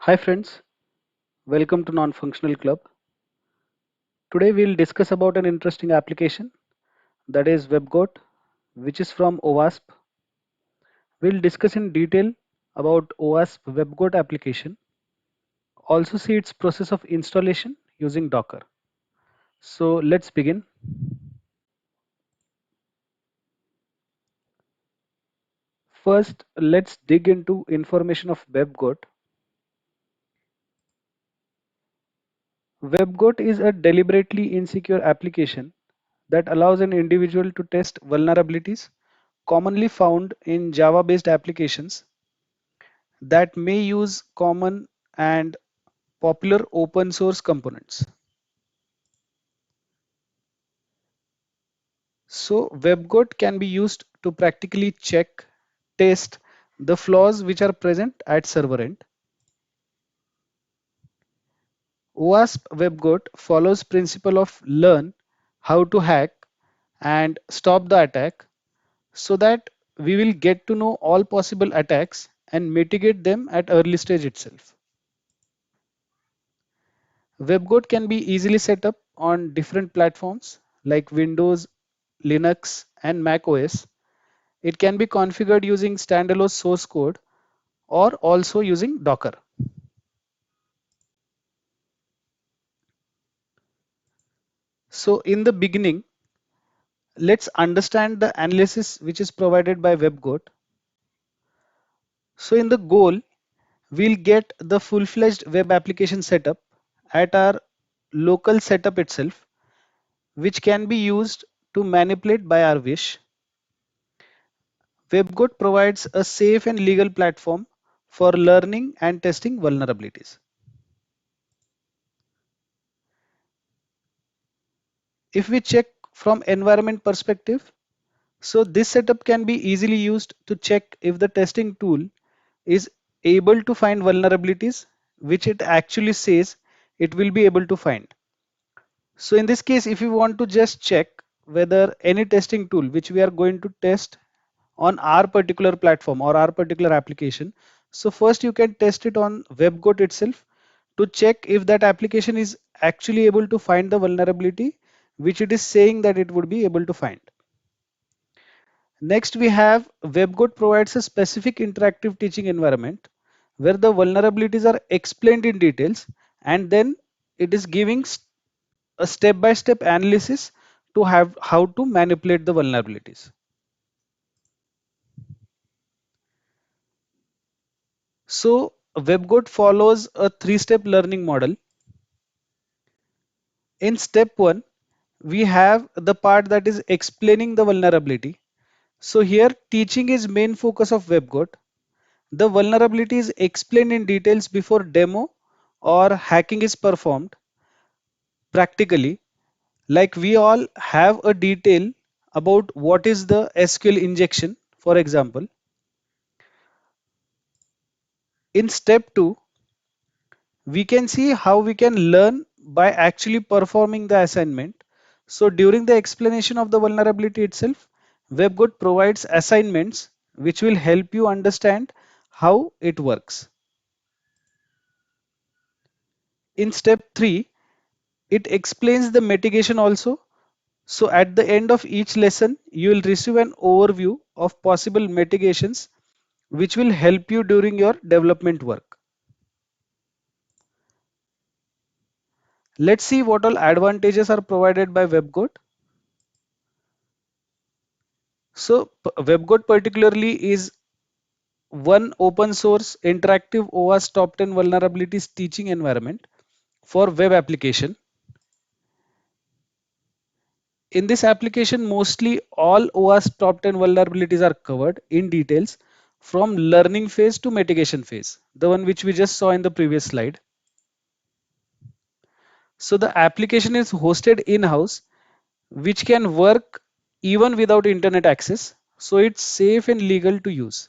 Hi friends, welcome to Non-Functional Club. Today we'll discuss about an interesting application that is WebGoat, which is from OWASP. We'll discuss in detail about OWASP WebGoat application, also see its process of installation using Docker. So let's begin. First, let's dig into information of WebGoat. WebGoat is a deliberately insecure application that allows an individual to test vulnerabilities commonly found in Java-based applications that may use common and popular open source components. So WebGoat can be used to practically check, test the flaws which are present at server end. OWASP WebGoat follows principle of learn how to hack and stop the attack so that we will get to know all possible attacks and mitigate them at early stage itself. WebGoat can be easily set up on different platforms like Windows, Linux, and Mac OS. It can be configured using standalone source code or also using Docker. So in the beginning, let's understand the analysis which is provided by WebGoat. So in the goal, we'll get the full-fledged web application setup at our local setup itself, which can be used to manipulate by our wish. WebGoat provides a safe and legal platform for learning and testing vulnerabilities. If we check from environment perspective, so this setup can be easily used to check if the testing tool is able to find vulnerabilities which it actually says it will be able to find. So in this case, if you want to just check whether any testing tool which we are going to test on our particular platform or our particular application, so first you can test it on WebGoat itself to check if that application is actually able to find the vulnerability which it is saying that it would be able to find. Next, we have WebGoat provides a specific interactive teaching environment where the vulnerabilities are explained in details and then it is giving a step-by-step analysis to have how to manipulate the vulnerabilities. So WebGoat follows a three-step learning model. In step one, we have the part that is explaining the vulnerability. So here teaching is main focus of WebGoat. The vulnerability is explained in details before demo or hacking is performed. Practically, like we all have a detail about what is the SQL injection, for example. In step 2, we can see how we can learn by actually performing the assignment. So during the explanation of the vulnerability itself, WebGoat provides assignments which will help you understand how it works. In step 3, it explains the mitigation also. So at the end of each lesson, you will receive an overview of possible mitigations which will help you during your development work. Let's see what all advantages are provided by WebGoat. So WebGoat particularly is one open source interactive OWASP top 10 vulnerabilities teaching environment for web application. In this application, mostly all OWASP top 10 vulnerabilities are covered in details from learning phase to mitigation phase, the one which we just saw in the previous slide. So the application is hosted in-house, which can work even without internet access. So it's safe and legal to use.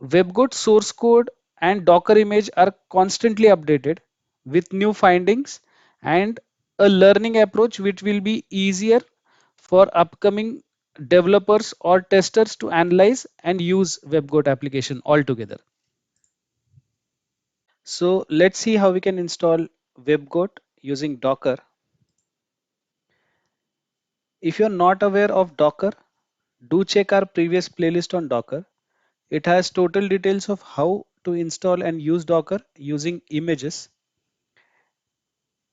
WebGoat source code and Docker image are constantly updated with new findings and a learning approach which will be easier for upcoming developers or testers to analyze and use WebGoat application altogether. So let's see how we can install WebGoat using Docker. If you're not aware of Docker, do check our previous playlist on Docker. It has total details of how to install and use Docker using images.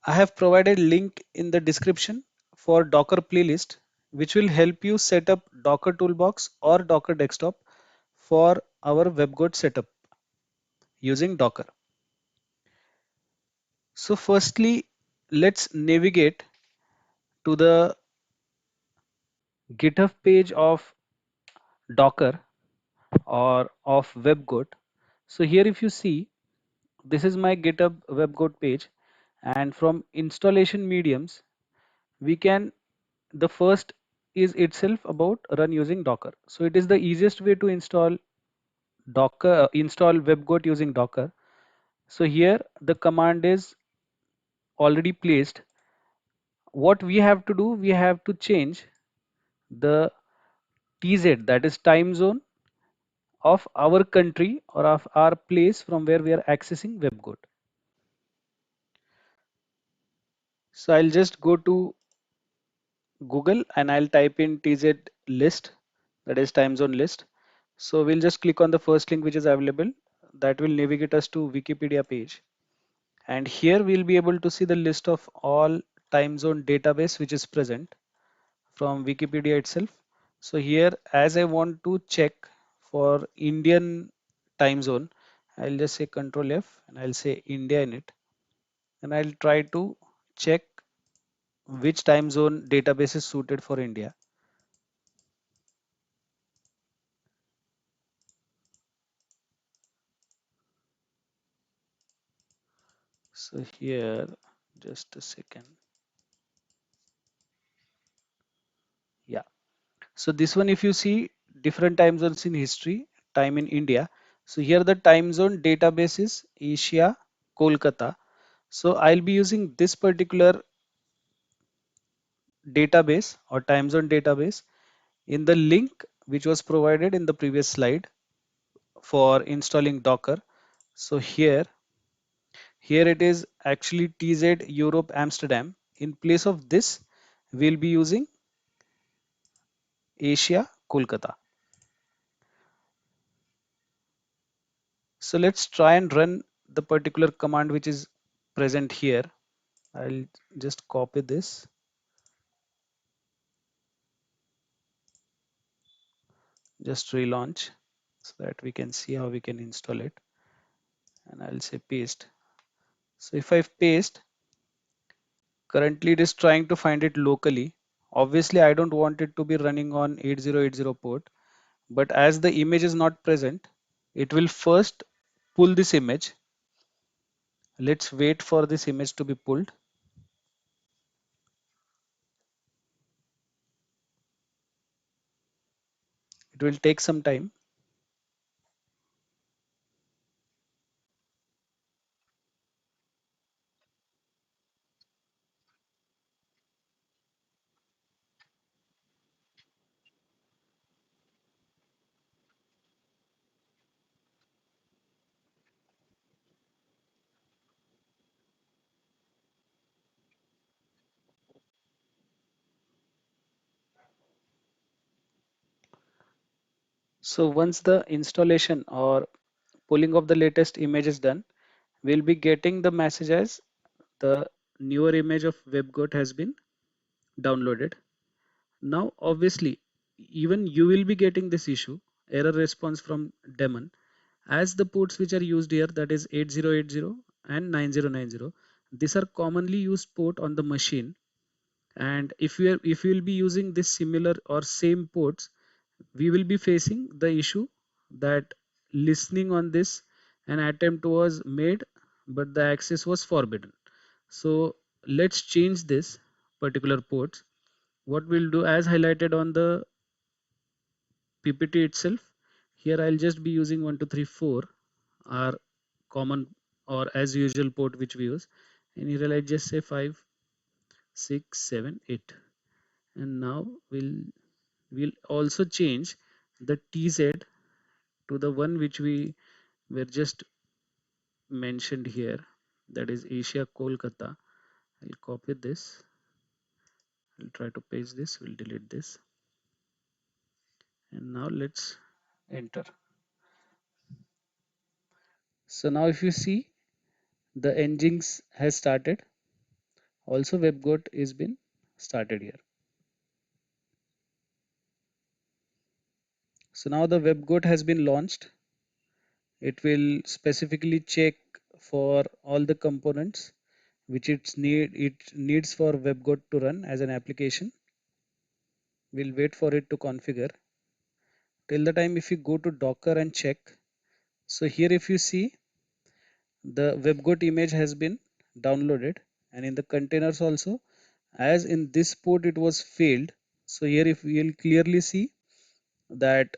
I have provided link in the description for Docker playlist, which will help you set up Docker Toolbox or Docker Desktop for our WebGoat setup using Docker. So firstly, let's navigate to the GitHub page of Docker or of WebGoat. So here if you see, this is my GitHub WebGoat page, and from installation mediums, we can, the first is itself about run using Docker. So it is the easiest way to install install WebGoat using Docker. So here the command is already placed. What we have to do, we have to change the TZ, that is time zone of our country or of our place from where we are accessing WebGoat. So I'll just go to Google and I'll type in TZ list, that is time zone list. So we'll just click on the first link which is available. That will navigate us to Wikipedia page. And here we'll be able to see the list of all time zone database which is present from Wikipedia itself. So here, as I want to check for Indian time zone, I'll just say Control F and I'll say India in it. And I'll try to check which time zone database is suited for India. So here, just a second. Yeah. So this one, if you see different time zones in history, time in India. So here the time zone database is Asia, Kolkata. So I'll be using this particular database or time zone database in the link which was provided in the previous slide for installing Docker. So here it is actually TZ Europe Amsterdam. In place of this, we'll be using Asia Kolkata. So let's try and run the particular command which is present here. I'll just copy this, just relaunch so that we can see how we can install it. And I'll say paste. So if I paste, currently it is trying to find it locally. Obviously, I don't want it to be running on 8080 port, but as the image is not present, it will first pull this image. Let's wait for this image to be pulled. It will take some time. So once the installation or pulling of the latest image is done, we'll be getting the message as the newer image of WebGoat has been downloaded. Now, obviously, even you will be getting this issue, error response from daemon, as the ports which are used here, that is 8080 and 9090. These are commonly used port on the machine. And if you will be using this similar or same ports, we will be facing the issue that listening on this an attempt was made, but the access was forbidden. So let's change this particular ports. What we'll do, as highlighted on the PPT itself, here I'll just be using 1234, our common or as usual port which we use, and here I'll just say 5 6 7 8, and now we'll also change the TZ to the one which we were just mentioned here, that is Asia Kolkata. I'll copy this. I'll try to paste this. We'll delete this. And now let's enter. So now if you see, the engines has started. Also WebGoat is been started here. So now the WebGoat has been launched. It will specifically check for all the components which it needs for WebGoat to run as an application. We'll wait for it to configure. Till the time, if you go to Docker and check, so here if you see, the WebGoat image has been downloaded, and in the containers also, as in this port it was failed. So here if we will clearly see that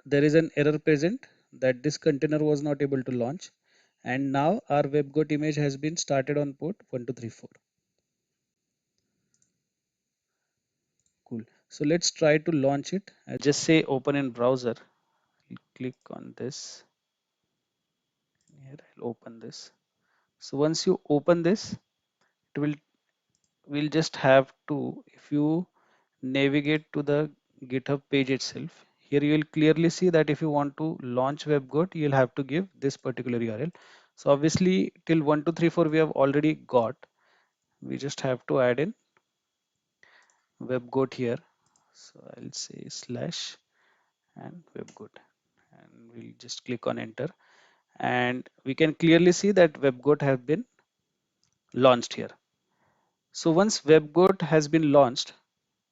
there is an error present, that this container was not able to launch, and now our WebGoat image has been started on port 1234. Cool. So let's try to launch it. I just say open in browser. Click on this. Here I'll open this. So once you open this, it will just have to, if you navigate to the GitHub page itself, here you will clearly see that if you want to launch WebGoat, you'll have to give this particular URL. So obviously till 1234 we have already got. We just have to add in WebGoat here. So I'll say slash and WebGoat, and we'll just click on enter, and we can clearly see that WebGoat have been launched here. So once WebGoat has been launched,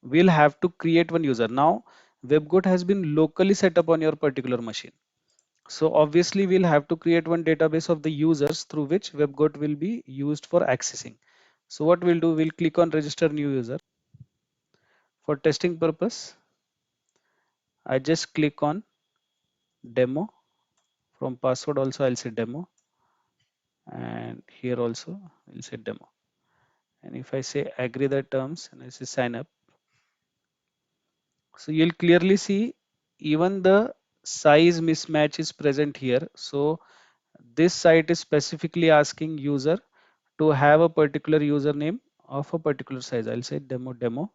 we'll have to create one user. Now WebGoat has been locally set up on your particular machine. So obviously we'll have to create one database of the users through which WebGoat will be used for accessing. So what we'll do, we'll click on register new user. For testing purpose, I just click on demo. From password also I'll say demo, and here also I'll say demo. And if I say agree the terms and I say sign up, so you'll clearly see even the size mismatch is present here. So this site is specifically asking user to have a particular username of a particular size. I'll say demo.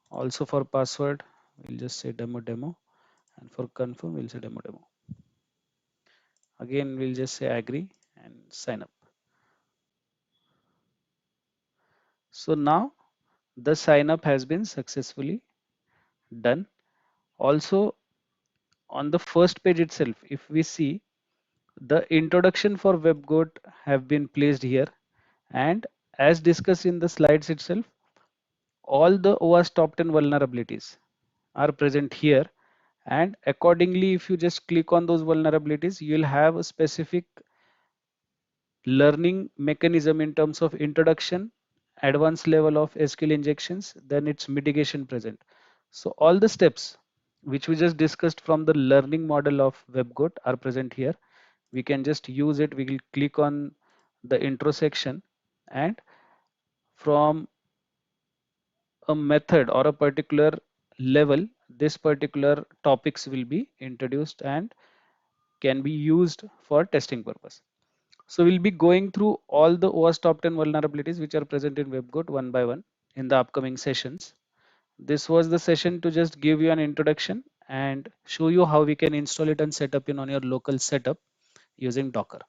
Also for password, we'll just say demo, and for confirm, we'll say demo. Again, we'll just say agree and sign up. So now the sign up has been successfully done. Also on the first page itself, if we see, the introduction for WebGoat have been placed here, and as discussed in the slides itself, all the OWASP top 10 vulnerabilities are present here, and accordingly if you just click on those vulnerabilities, you'll have a specific learning mechanism in terms of introduction, advanced level of SQL injections, then its mitigation present. So all the steps which we just discussed from the learning model of WebGoat are present here. We can just use it. We will click on the intro section, and from a method or a particular level, this particular topics will be introduced and can be used for testing purpose. So we'll be going through all the OWASP top 10 vulnerabilities which are present in WebGoat one by one in the upcoming sessions. This was the session to just give you an introduction and show you how we can install it and set up in on your local setup using Docker.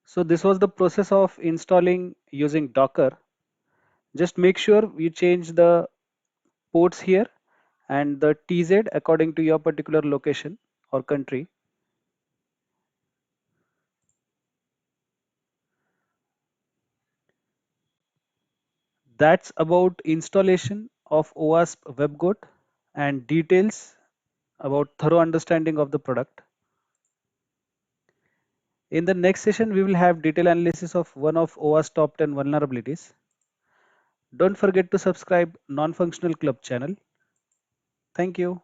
So this was the process of installing using Docker. Just make sure you change the ports here and the TZ according to your particular location or country. That's about installation of OWASP WebGoat and details about thorough understanding of the product. In the next session, we will have detailed analysis of one of OWASP top 10 vulnerabilities. Don't forget to subscribe Non-Functional Club channel. Thank you.